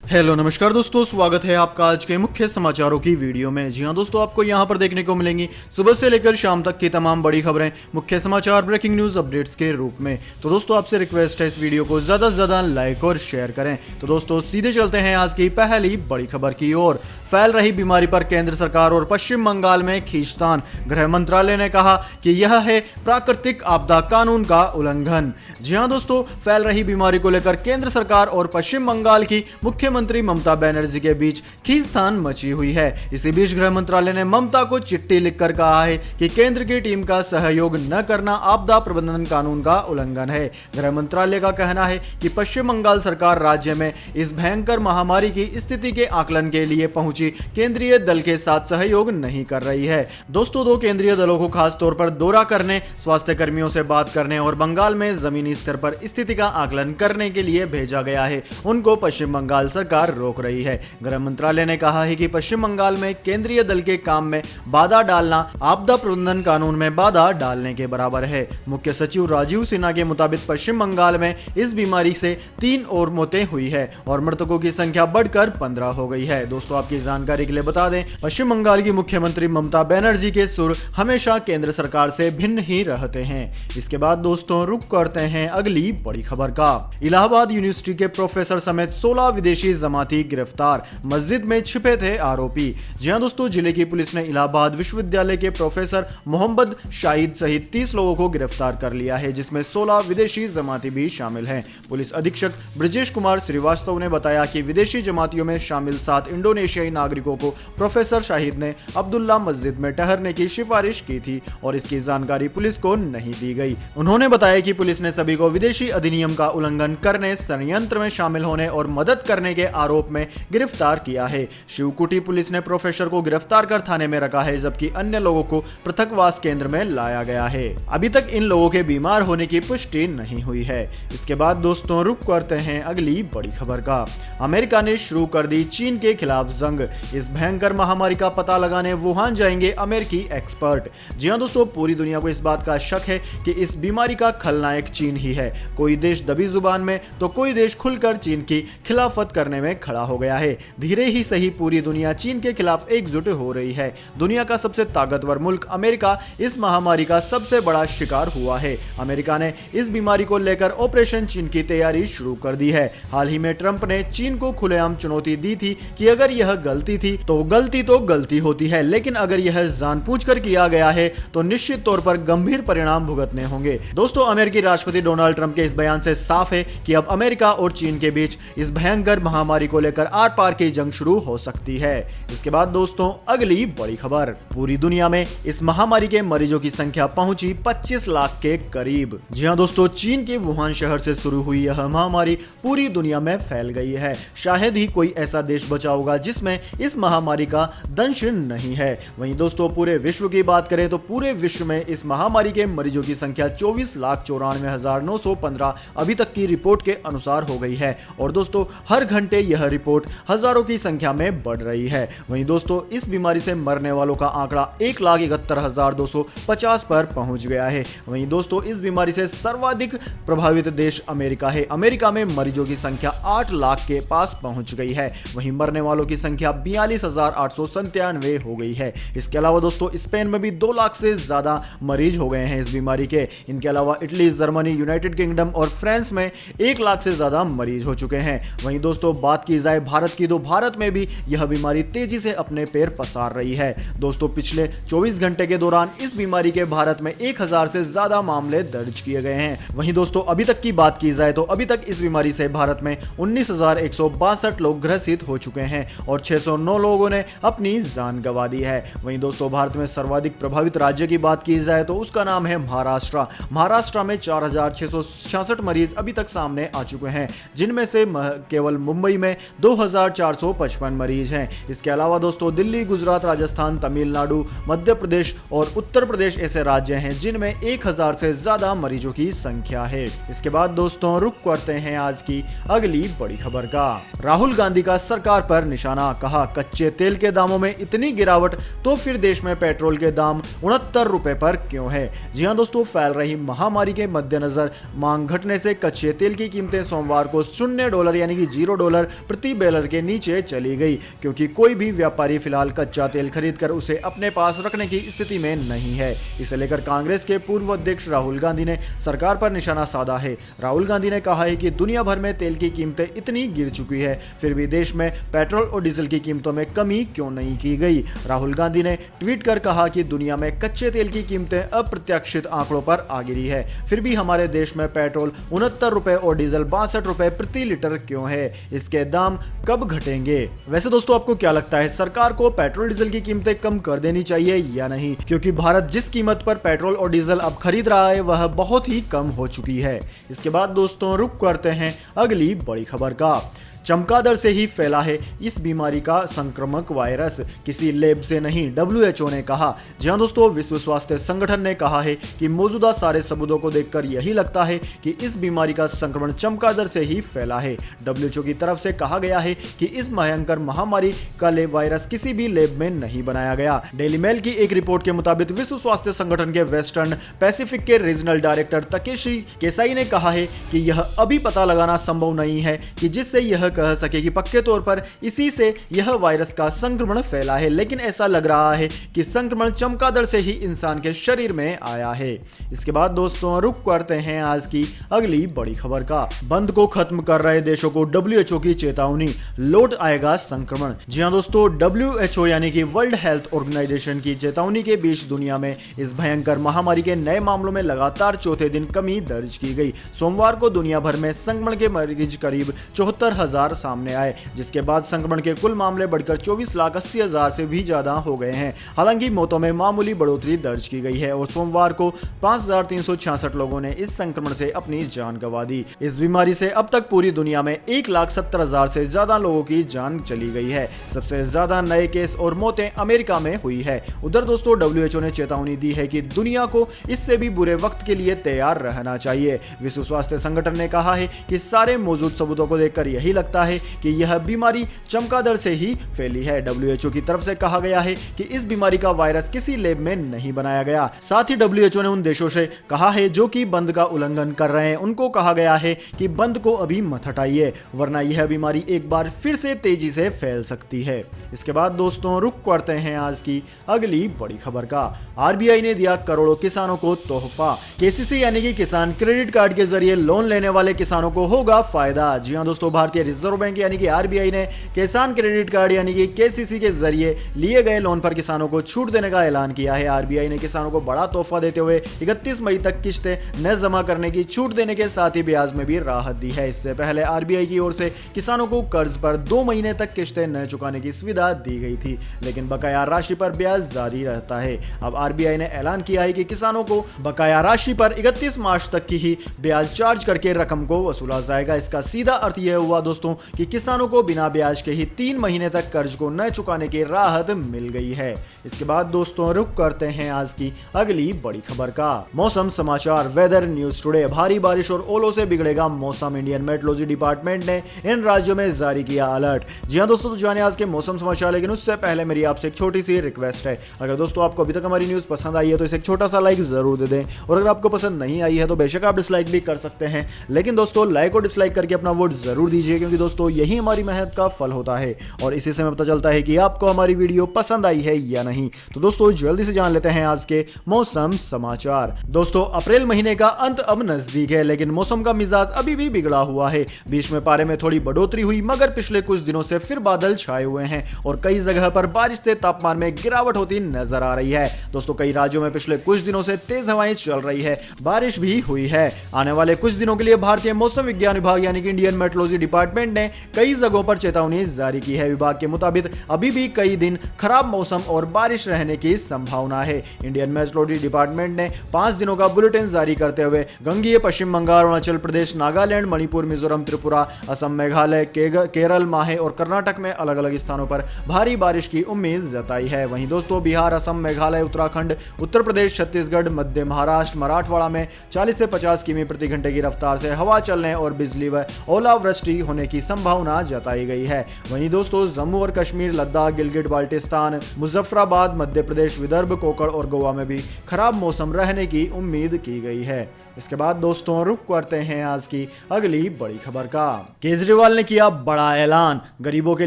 Hello नमस्कार दोस्तों, स्वागत है आपका आज के मुख्य समाचारों की वीडियो में। जी हां दोस्तों, आपको यहां पर देखने को मिलेंगी सुबह से लेकर शाम तक की तमाम बड़ी खबरें, मुख्य समाचार, ब्रेकिंग न्यूज अपडेट्स के रूप में। तो दोस्तों आपसे रिक्वेस्ट है इस वीडियो को ज्यादा से ज्यादा लाइक और शेयर करें। तो दोस्तों सीधे चलते हैं आज की पहली बड़ी खबर की ओर। फैल रही बीमारी पर केंद्र सरकार और पश्चिम बंगाल में खींचतान। गृह मंत्रालय ने कहा कि यह है प्राकृतिक आपदा कानून का उल्लंघन। जी हां दोस्तों, फैल रही बीमारी को लेकर केंद्र सरकार और पश्चिम बंगाल की मुख्यमंत्री ममता बनर्जी के बीच खींचतान मची हुई है। इसी बीच गृह मंत्रालय ने ममता को चिट्ठी लिखकर कहा है कि केंद्र की टीम का सहयोग न करना आपदा प्रबंधन कानून का उल्लंघन है। गृह मंत्रालय का कहना है कि पश्चिम बंगाल सरकार राज्य में इस भयंकर महामारी की स्थिति के आकलन के लिए पहुंची केंद्रीय दल के साथ सहयोग नहीं कर रही है। दोस्तों दो केंद्रीय दलों को खास तौर पर दौरा करने, स्वास्थ्य कर्मियों से बात करने और बंगाल में जमीनी स्तर पर स्थिति का आकलन करने के लिए भेजा गया है। उनको पश्चिम बंगाल सरकार रोक रही है। गृह मंत्रालय ने कहा है कि पश्चिम बंगाल में केंद्रीय दल के काम में बाधा डालना आपदा प्रबंधन कानून में बाधा डालने के बराबर है। मुख्य सचिव राजीव सिन्हा के मुताबिक पश्चिम बंगाल में इस बीमारी से 3 और मौतें हुई है और मृतकों की संख्या बढ़कर 15 हो गई है। दोस्तों आपकी जानकारी के लिए बता दें, पश्चिम बंगाल की मुख्यमंत्री ममता बनर्जी के सुर हमेशा केंद्र सरकार से भिन्न ही रहते हैं। इसके बाद दोस्तों रुक करते हैं अगली बड़ी खबर का। इलाहाबाद यूनिवर्सिटी के प्रोफेसर समेत 16 विदेशी जमाती गिरफ्तार। मस्जिद में छिपे थे आरोपी। जी हां दोस्तों, जिले की पुलिस ने इलाहाबाद विश्वविद्यालय के प्रोफेसर मोहम्मद शाहिद सहित 30 लोगों को गिरफ्तार कर लिया है, जिसमें 16 विदेशी जमाती भी शामिल हैं। पुलिस अधीक्षक ब्रजेश कुमार श्रीवास्तव ने बताया कि विदेशी जमातियों में शामिल 7 इंडोनेशियाई नागरिकों को प्रोफेसर शाहिद ने अब्दुल्ला मस्जिद में ठहरने की सिफारिश की थी और इसकी जानकारी पुलिस को नहीं दी गई। उन्होंने बताया कि पुलिस ने सभी को विदेशी अधिनियम का उल्लंघन करने, षड्यंत्र में शामिल होने और मदद करने के आरोप में गिरफ्तार किया है। शिवकुटी पुलिस ने प्रोफेसर को गिरफ्तार कर थाने में रखा है, जबकि अन्य लोगों को पृथकवास केंद्र में लाया गया है। अभी तक इन लोगों के बीमार होने की पुष्टि नहीं हुई है। इसके बाद दोस्तों रुक करते हैं अगली बड़ी खबर का। अमेरिका ने शुरू कर दी चीन के खिलाफ जंग। इस भयंकर महामारी का पता लगाने वुहान जाएंगे अमेरिकी एक्सपर्ट। जी हां दोस्तों, पूरी दुनिया को इस बात का शक है कि इस बीमारी का खलनायक चीन ही है। कोई देश दबी जुबान में तो कोई देश खुलकर चीन की खिलाफत करने में खड़ा हो गया है। धीरे ही सही पूरी दुनिया चीन के खिलाफ एकजुट हो रही है। दुनिया का सबसे ताकतवर मुल्क अमेरिका इस महामारी का सबसे बड़ा शिकार हुआ है। अमेरिका ने इस बीमारी को लेकर ऑपरेशन चीन की तैयारी शुरू कर दी है। हाल ही में ट्रंप ने चीन को खुलेआम चुनौती दी थी कि अगर यह गलती थी तो गलती होती है, लेकिन अगर यह जानबूझकर किया गया है तो निश्चित तौर पर गंभीर परिणाम भुगतने होंगे। दोस्तों अमेरिकी राष्ट्रपति डोनाल्ड ट्रंप के इस बयान से साफ है कि अब अमेरिका और चीन के बीच इस भयंकर महामारी को लेकर आर पार की जंग शुरू हो सकती है। इसके बाद दोस्तों अगली बड़ी खबर। पूरी दुनिया में इस महामारी के मरीजों की संख्या पहुंची 25 लाख के करीब। जी हां दोस्तों, चीन के वुहान शहर से शुरू हुई यह महामारी पूरी दुनिया में फैल गई है। शायद ही कोई ऐसा देश बचा होगा जिसमें इस महामारी का दंश नहीं है। वहीं दोस्तों पूरे विश्व की बात करें तो पूरे विश्व में इस महामारी के मरीजों की संख्या 24,94,915 अभी तक की रिपोर्ट के अनुसार हो गई है और दोस्तों हर घंटे यह रिपोर्ट हजारों की संख्या में बढ़ रही है। वहीं दोस्तों इस बीमारी से मरने वालों का आंकड़ा 1,71,250 पर पहुंच गया है। वहीं दोस्तों इस बीमारी से सर्वाधिक प्रभावित देश अमेरिका है। अमेरिका में मरीजों की संख्या 8 लाख के पास पहुंच गई है। वहीं मरने वालों की संख्या 42,897 हो गई है। इसके अलावा दोस्तों स्पेन में भी 2 लाख से ज्यादा मरीज हो गए हैं इस बीमारी के। इनके अलावा इटली, जर्मनी, यूनाइटेड किंगडम और फ्रांस में 1 लाख से ज्यादा मरीज हो चुके हैं। वहीं दोस्तों बात की जाए भारत की तो भारत में भी यह बीमारी तेजी से अपने पैर पसार रही है। दोस्तों पिछले 24 घंटे के दौरान इस बीमारी के भारत में 1000 से ज्यादा मामले दर्ज किए गए हैं। वहीं दोस्तों अभी तक की बात की जाए तो अभी तक इस बीमारी से भारत में 19,162 लोग ग्रसित हो चुके हैं और 609 लोगों ने अपनी जान गंवा दी है। वहीं दोस्तों भारत में सर्वाधिक प्रभावित राज्य की बात की जाए तो उसका नाम है महाराष्ट्र। महाराष्ट्र में 4,666 मरीज अभी तक सामने आ चुके हैं, जिनमें से केवल मुंबई में 2,455 मरीज हैं। इसके अलावा दोस्तों दिल्ली, गुजरात, राजस्थान, तमिलनाडु, मध्य प्रदेश और उत्तर प्रदेश ऐसे राज्य हैं जिनमें 1000 से ज्यादा मरीजों की संख्या है। इसके बाद दोस्तों रुक करते हैं आज की अगली बड़ी खबर का। राहुल गांधी का सरकार पर निशाना, कहा कच्चे तेल के दामों में इतनी गिरावट तो फिर देश में पेट्रोल के दाम 69 रुपए पर क्यों है। जी हां दोस्तों, फैल रही महामारी के मद्देनजर मांग घटने से कच्चे तेल की कीमतें सोमवार को $0 यानी कि $0 डॉलर प्रति बैरल के नीचे चली गई, क्योंकि कोई भी व्यापारी फिलहाल कच्चा तेल खरीदकर उसे अपने पास रखने की स्थिति में नहीं है। इसे लेकर कांग्रेस के पूर्व अध्यक्ष राहुल गांधी ने सरकार पर निशाना साधा है। राहुल गांधी ने कहा है कि दुनिया भर में तेल की कीमतें इतनी गिर चुकी है, फिर भी देश में पेट्रोल और डीजल की कीमतों में कमी क्यों नहीं की गई। राहुल गांधी ने ट्वीट कर कहा कि दुनिया में कच्चे तेल की कीमतें अप्रत्याशित आंकड़ों पर आ गिरी है, फिर भी हमारे देश में पेट्रोल 69 रुपए और डीजल 62 रुपए प्रति लीटर क्यों है, इसके दाम कब घटेंगे। वैसे दोस्तों आपको क्या लगता है, सरकार को पेट्रोल डीजल की कीमतें कम कर देनी चाहिए या नहीं, क्योंकि भारत जिस कीमत पर पेट्रोल और डीजल अब खरीद रहा है वह बहुत ही कम हो चुकी है। इसके बाद दोस्तों रुक करते हैं अगली बड़ी खबर का। चमगादड़ से ही फैला है इस बीमारी का संक्रामक वायरस, किसी लैब से नहीं, WHO ने कहा। जी हां दोस्तों, विश्व स्वास्थ्य संगठन ने कहा है कि मौजूदा सारे सबूतों को देखकर यही लगता है कि इस बीमारी का संक्रमण चमगादड़ से ही फैला है। WHO की तरफ से कहा गया है कि इस भयंकर महामारी का वायरस किसी भी लैब में नहीं बनाया गया। डेली मेल की एक रिपोर्ट के मुताबिक विश्व स्वास्थ्य संगठन के वेस्टर्न पैसिफिक के रीजनल डायरेक्टर तकेशी केसाई ने कहा है कि यह अभी पता लगाना संभव नहीं है कि जिससे यह कह सके कि पक्के तौर पर इसी से यह वायरस का संक्रमण फैला है, लेकिन ऐसा लग रहा है कि संक्रमण चमगादड़ से ही इंसान के शरीर में आया है। इसके बाद दोस्तों रुक करते हैं आज की अगली बड़ी खबर का। बंद को खत्म कर रहे देशों को WHO की चेतावनी, लौट आएगा संक्रमण। जी हां दोस्तों, WHO यानी कि वर्ल्ड हेल्थ ऑर्गेनाइजेशन की चेतावनी के बीच दुनिया में इस भयंकर महामारी के नए मामलों में लगातार चौथे दिन कमी दर्ज की गई। सोमवार को दुनिया भर में संक्रमण के मरीज करीब 74,000 सामने आए, जिसके बाद संक्रमण के कुल मामले बढ़कर 24,80,000 से भी ज्यादा हो गए हैं। हालांकि मौतों में मामूली बढ़ोतरी दर्ज की गई है और सोमवार को 5,366 लोगों ने इस संक्रमण से अपनी जान गंवा दी। इस बीमारी से अब तक पूरी दुनिया में 1,70,000 से ज्यादा लोगों की जान चली गई है। सबसे ज्यादा नए केस और मौतें अमेरिका में हुई है। उधर दोस्तों WHO ने चेतावनी दी है कि दुनिया को इससे भी बुरे वक्त के लिए तैयार रहना चाहिए। विश्व स्वास्थ्य संगठन ने कहा है कि सारे मौजूद सबूतों को देखकर यही लगता है कि यह बीमारी चमगादड़ से ही फैली है। WHO की तरफ से कहा गया है कि इस बीमारी का वायरस किसी लैब में नहीं बनाया गया। साथ ही WHO ने उन देशों से कहा है जो कि बंद का उल्लंघन कर रहे हैं, उनको कहा गया है कि बंद को अभी मत हटाइए, वरना यह बीमारी एक बार फिर से तेजी से फैल सकती है। इसके बाद दोस्तों रुक करते हैं आज की अगली बड़ी खबर का। RBI ने दिया करोड़ों किसानों को तोहफा। KCC यानी कि किसान क्रेडिट कार्ड के जरिए लोन लेने वाले किसानों को होगा फायदा। जी हां दोस्तों, भारतीय रिजर्व बैंक यानी कि RBI ने किसान क्रेडिट कार्ड यानी कि KCC के जरिए लिए गए लोन पर किसानों को छूट देने का ऐलान किया है। RBI ने किसानों को बड़ा तोहफा देते हुए 31 मई तक किस्तें न जमा करने की छूट देने के साथ ही ब्याज में भी राहत दी है। इससे पहले RBI की ओर से किसानों को कर्ज पर 2 महीने तक किस्तें न चुकाने की सुविधा दी गई थी, लेकिन बकाया राशि पर ब्याज जारी रहता है। अब RBI ने ऐलान किया है कि किसानों को बकाया राशि पर 31 मार्च तक की ही ब्याज चार्ज करके रकम को वसूला जाएगा। इसका सीधा अर्थ यह हुआ दोस्तों कि किसानों को बिना ब्याज के ही 3 महीने तक कर्ज को न चुकाने की राहत मिल गई है। इसके बाद दोस्तों रुक करते हैं आज की अगली बड़ी खबर का। मौसम समाचार, वेदर न्यूज टुडे। भारी बारिश और ओलों से बिगड़ेगा मौसम, इंडियन मेट्रोलॉजी डिपार्टमेंट ने इन राज्यों में जारी किया अलर्ट। जी हां दोस्तों, तो जानिए आज के मौसम समाचार, लेकिन उससे पहले मेरी आपसे एक छोटी सी रिक्वेस्ट है। अगर दोस्तों आपको अभी तक हमारी न्यूज पसंद आई है तो इसे एक छोटा सा लाइक जरूर दे दें, और अगर आपको पसंद नहीं आई है तो बेशक आप डिसलाइक भी कर सकते हैं, लेकिन दोस्तों लाइक और डिसलाइक करके अपना वोट जरूर दीजिए, क्योंकि दोस्तों यही हमारी मेहनत का फल होता है और इसी से हमें पता चलता है कि आपको हमारी वीडियो पसंद आई है या नहीं। तो दोस्तों जल्दी से जान लेते हैं आज के मौसम समाचार। दोस्तों अप्रैल महीने का अंत अब नजदीक है, लेकिन मौसम का मिजाज अभी भी बिगड़ा हुआ है। बीच में पारे में थोड़ी बढ़ोतरी हुई, मगर पिछले कुछ दिनों से फिर बादल छाए हुए हैं और कई जगह पर बारिश से तापमान में गिरावट होती नजर आ रही है। दोस्तों कई राज्यों में पिछले कुछ दिनों से तेज हवाएं चल रही है, बारिश भी हुई है। आने वाले कुछ दिनों के लिए भारतीय मौसम विज्ञान विभाग यानी कि इंडियन मेट्रोलॉजी डिपार्टमेंट ने कई जगहों पर चेतावनी जारी की है। विभाग के मुताबिक अभी भी कई दिन खराब मौसम और बारिश रहने की संभावना है। इंडियन मेट्रोलॉजी डिपार्टमेंट ने 5 दिनों का बुलेटिन जारी करते हुए गंगीय पश्चिम बंगाल, अरुणाचल प्रदेश, नागालैंड, मणिपुर, मिजोरम, त्रिपुरा, असम, मेघालय, केरल, माहे और कर्नाटक में अलग अलग स्थानों पर भारी बारिश की उम्मीद जताई है। वहीं दोस्तों बिहार, असम, मेघालय, उत्तराखंड, उत्तर प्रदेश, छत्तीसगढ़, मध्य महाराष्ट्र, मराठवाड़ा में 40 से 50 किमी प्रति घंटे की रफ्तार से हवा चलने और बिजली व ओलावृष्टि होने की संभावना जताई गई है। वहीं दोस्तों जम्मू और कश्मीर, लद्दाख, गिलगिट बाल्टिस्तान, मुजफ्फराबाद, मध्य प्रदेश, विदर्भ, कोकण और गोवा में भी खराब मौसम रहने की उम्मीद की गई है। इसके बाद दोस्तों रुक करते हैं आज की अगली बड़ी खबर का। केजरीवाल ने किया बड़ा ऐलान, गरीबों के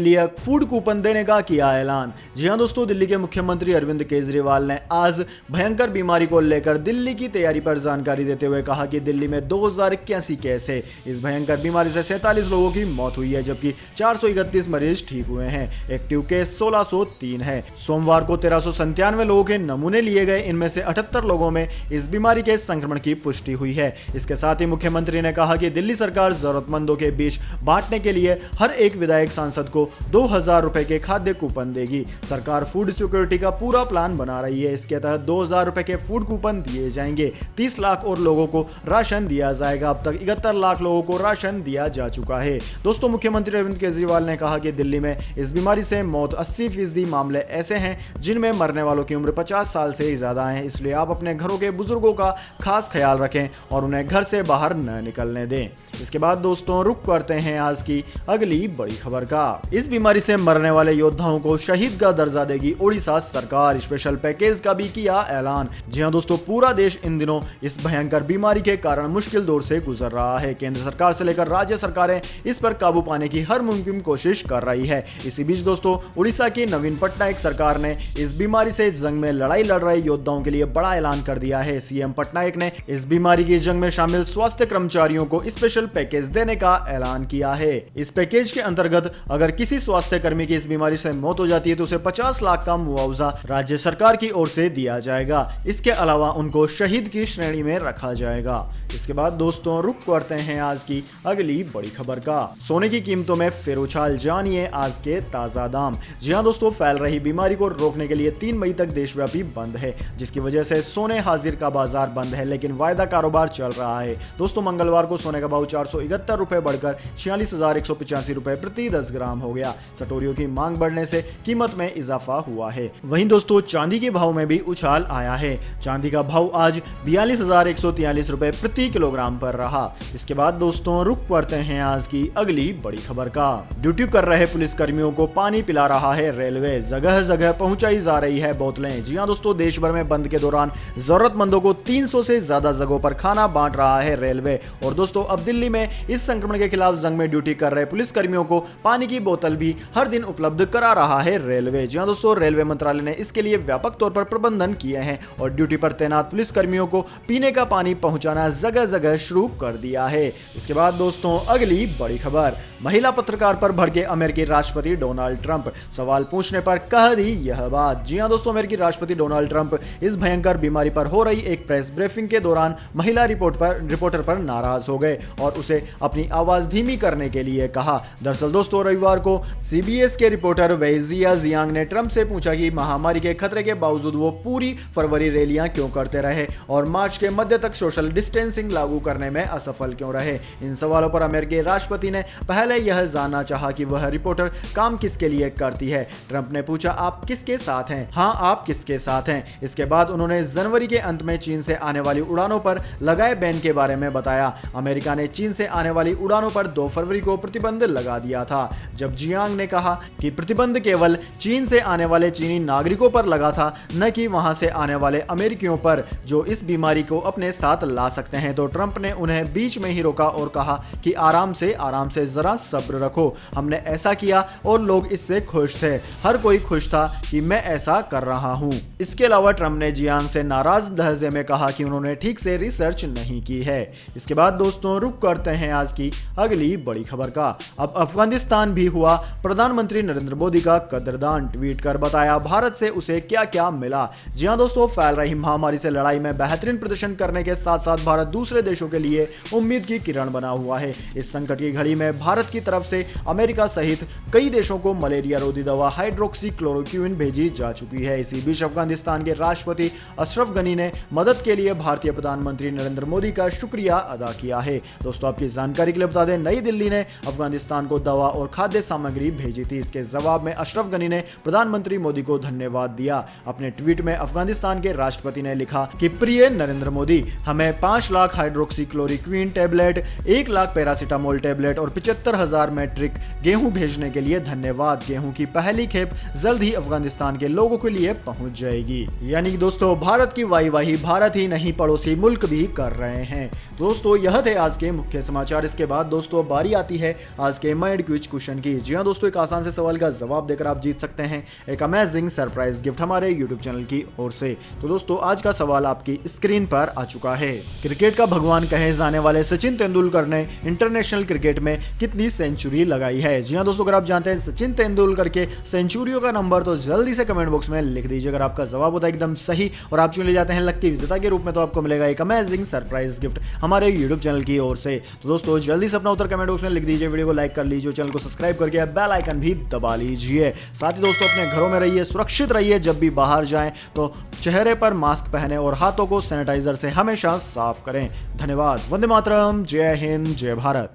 लिए फूड कूपन देने का किया ऐलान। जी हां दोस्तों, दिल्ली के मुख्यमंत्री अरविंद केजरीवाल ने आज भयंकर बीमारी को लेकर दिल्ली की तैयारी पर जानकारी देते हुए कहा कि दिल्ली में 2081 केस है। इस भयंकर बीमारी से 47 लोगों की मौत हुई है, जबकि 431 मरीज ठीक हुए हैं। एक्टिव केस 1603 है। सोमवार को 1397 लोगों के नमूने लिए गए, इनमें से 78 लोगों में इस बीमारी के संक्रमण की पुष्टि हुई है। इसके साथ ही मुख्यमंत्री ने कहा कि दिल्ली सरकार जरूरतमंदों के बीच बांटने के लिए हर एक विधायक सांसद को 2000 रुपए के खाद्य कूपन देगी। सरकार फूड सिक्योरिटी का पूरा प्लान बना रही है। इसके तहत 2000 रुपए के फूड कूपन दिए जाएंगे। 30 लाख और लोगों को राशन दिया जाएगा। अब तक 71 लाख लोगों को राशन दिया जा चुका है। दोस्तों, मुख्यमंत्री अरविंद केजरीवाल ने कहा कि दिल्ली में इस बीमारी से मौत 80% मामले ऐसे हैं जिनमें मरने वालों की उम्र 50 साल से ज्यादा है। इसलिए आप अपने घरों के बुजुर्गों का खास ख्याल रखें और उन्हें घर से बाहर न निकलने दें। इसके बाद दोस्तों रुक करते हैं आज की अगली बड़ी खबर का। इस बीमारी से मरने वाले योद्धाओं को शहीद का दर्जा देगी ओडिशा सरकार। स्पेशल पैकेज का भी किया ऐलान। जी हां दोस्तों, पूरा देश इन दिनों इस भयंकर बीमारी के कारण मुश्किल दौर से गुजर रहा है। केंद्र सरकार से लेकर राज्य सरकारें इस पर काबू पाने की हर मुमकिन कोशिश कर रही है। इसी बीच दोस्तों, उड़ीसा की नवीन पटनायक सरकार ने इस बीमारी से जंग में लड़ाई लड़ रहे योद्धाओं के लिए बड़ा ऐलान कर दिया है। सीएम पटनायक ने इस बीमारी की जंग में शामिल स्वास्थ्य कर्मचारियों को स्पेशल पैकेज देने का ऐलान किया है। इस पैकेज के अंतर्गत अगर किसी स्वास्थ्य कर्मी की इस बीमारी से मौत हो जाती है तो उसे 50 लाख का मुआवजा राज्य सरकार की ओर से दिया जाएगा। इसके अलावा उनको शहीद की श्रेणी में रखा जाएगा। इसके बाद दोस्तों रुक करते हैं आज की अगली बड़ी खबर का। सोने की कीमतों में फिर उछाल, जानिए आज के ताजा दाम। जी हां दोस्तों, फैल रही बीमारी को रोकने के लिए 3 मई तक देशव्यापी बंद है, जिसकी वजह से सोने हाजिर का बाजार बंद है, लेकिन वायदा कारोबार चल रहा है। दोस्तों, मंगलवार को सोने का भाव 471 रुपए बढ़कर 46,185 रुपए प्रति 10 ग्राम हो गया। सटोरियों की मांग बढ़ने से कीमत में इजाफा हुआ है। वहीं दोस्तों, चांदी के भाव में भी उछाल आया है। चांदी का भाव आज 42,143 रुपए प्रति किलोग्राम पर रहा। इसके बाद दोस्तों रुक पड़ते हैं आज की अगली बड़ी खबर का। ड्यूटी कर रहे पुलिस कर्मियों को पानी पिला रहा है रेलवे। जगह जगह पहुंचाई जा रही है बोतलें। जी हां दोस्तों, देश भर में बंद के दौरान जरूरतमंदों को 300 से ज्यादा जगहों पर खाना बांट रहा है रेलवे। और दोस्तों, अब दिल्ली में इस संक्रमण के खिलाफ जंग में ड्यूटी कर रहे पुलिस कर्मियों को पानी की बोतल भी हर दिन उपलब्ध करा रहा है रेलवे। जी हां दोस्तों, रेलवे मंत्रालय ने इसके लिए व्यापक तौर पर प्रबंधन किए हैं और ड्यूटी पर तैनात पुलिस कर्मियों को पीने का पानी पहुंचाना जगह जगह शुरू कर दिया है। इसके बाद दोस्तों अगली बड़ी खबर। महिला पत्रकार पर भड़के अमेरिकी राष्ट्रपति डोनाल्ड ट्रंप। सवाल पूछने पर कह दी यह बात। जी हां दोस्तों, अमेरिकी राष्ट्रपति डोनाल्ड ट्रंप इस भयंकर बीमारी पर हो रही एक प्रेस ब्रीफिंग के दौरान महिला रिपोर्टर पर नाराज हो गए और उसे अपनी आवाज धीमी करने के लिए कहा। दरअसल दोस्तों, रविवार को सीबीएस के रिपोर्टर वेजिया जियांग ने ट्रंप से पूछा कि महामारी के खतरे के बावजूद वो पूरी फरवरी रैलियां क्यों करते रहे और मार्च के मध्य तक सोशल डिस्टेंसिंग लागू करने में असफल क्यों रहे। इन सवालों पर अमेरिकी राष्ट्रपति ने पहले यह जानना चाहा कि वह रिपोर्टर काम किसके लिए करती है। ट्रंप ने पूछा, आप किसके साथ हैं? हाँ, आप किसके साथ हैं? इसके बाद उन्होंने जनवरी के अंत में चीन से आने वाली उड़ानों पर लगाए बैन के बारे में बताया। अमेरिका ने चीन से आने वाली उड़ानों पर 2 फरवरी को प्रतिबंध लगा दिया था। जब जियांग ने कहा कि प्रतिबंध केवल चीन से आने वाले चीनी नागरिकों पर लगा था, न कि वहां से आने वाले अमेरिकियों पर जो इस बीमारी को अपने साथ ला सकते हैं, तो ट्रंप ने उन्हें बीच में ही रोका और कहा कि आराम से जरा सब्र रखो। हमने ऐसा किया और लोग इससे खुश थे। हर कोई खुश था कि मैं ऐसा कर रहा हूं। इसके अलावा ट्रंप ने जियांग से नाराज लहजे में कहा कि उन्होंने ठीक से रिसर्च नहीं की है। इसके बाद दोस्तों रुक करते हैं आज की अगली बड़ी खबर का। अब अफगानिस्तान भी हुआ प्रधानमंत्री नरेंद्र मोदी का कदरदान। ट्वीट कर बताया भारत से उसे क्या क्या मिला। जी हां दोस्तों, फैल रही महामारी से लड़ाई में बेहतरीन प्रदर्शन करने के साथ साथ भारत दूसरे देशों के लिए उम्मीद की किरण बना हुआ है। इस संकट की घड़ी में भारत की तरफ से अमेरिका सहित कई देशों को मलेरिया रोधी दवा हाइड्रोक्सीक्लोरोक्विन भेजी जा चुकी है। इसी बीच अफगानिस्तान के राष्ट्रपति अशरफ गनी ने मदद के लिए भारतीय प्रधानमंत्री नरेंद्र मोदी का शुक्रिया अदा किया है। दोस्तों, आपकी जानकारी के लिए बता दें, नई दिल्ली ने अफगानिस्तान को दवा और खाद्य सामग्री भेजी थी। इसके जवाब में अशरफ गनी ने प्रधानमंत्री मोदी को धन्यवाद दिया। अपने ट्वीट में अफगानिस्तान के राष्ट्रपति ने लिखा कि प्रिय नरेंद्र मोदी, हमें 5 lakh hydroxychloroquine tablet, 1 lakh paracetamol tablet और 75,000 मैट्रिक गेहूं भेजने के लिए धन्यवाद। गेहूं की पहली खेप जल्द ही अफगानिस्तान के लोगों के लिए पहुंच जाएगी। यानी दोस्तों, भारत की वाहवाही भारत ही नहीं पड़ोसी मुल्क भी भी कर रहे हैं। दोस्तों यह थे आज के मुख्य समाचार। इसके बाद दोस्तों बारी आती है आज के माइंड क्विज क्वेश्चन की। जी हाँ दोस्तों, एक आसान से सवाल का जवाब देकर आप जीत सकते हैं एक अमेजिंग सरप्राइज गिफ्ट हमारे यूट्यूब चैनल की ओर से। तो दोस्तों आज का सवाल आपकी स्क्रीन पर आ चुका है। क्रिकेट का भगवान कहे जाने वाले सचिन तेंदुलकर ने इंटरनेशनल क्रिकेट में कितनी सेंचुरी लगाई है? जी हाँ दोस्तों, अगर आप जानते हैं सचिन तेंदुलकर के सेंचुरियों का नंबर तो जल्दी से कमेंट बॉक्स में लिख दीजिए। अगर आपका जवाब होता है एकदम सही और आप चुन ले जाते हैं लक्की विजेता के रूप में, तो आपको मिलेगा एक अमेजिंग सरप्राइज गिफ्ट हमारे यूट्यूब चैनल की ओर से। तो दोस्तों जल्दी से अपना उत्तर कमेंट बॉक्स में लिख दीजिए, वीडियो को लाइक कर लीजिए, चैनल को सब्सक्राइब करके बेल आइकन भी दबा लीजिए। साथ ही दोस्तों अपने घरों में रहिए, सुरक्षित रहिए, जब भी बाहर जाएं तो चेहरे पर मास्क पहने और हाथों को सैनिटाइजर से हमेशा साफ करें। धन्यवाद। वंदे मातरम। जय हिंद, जय भारत।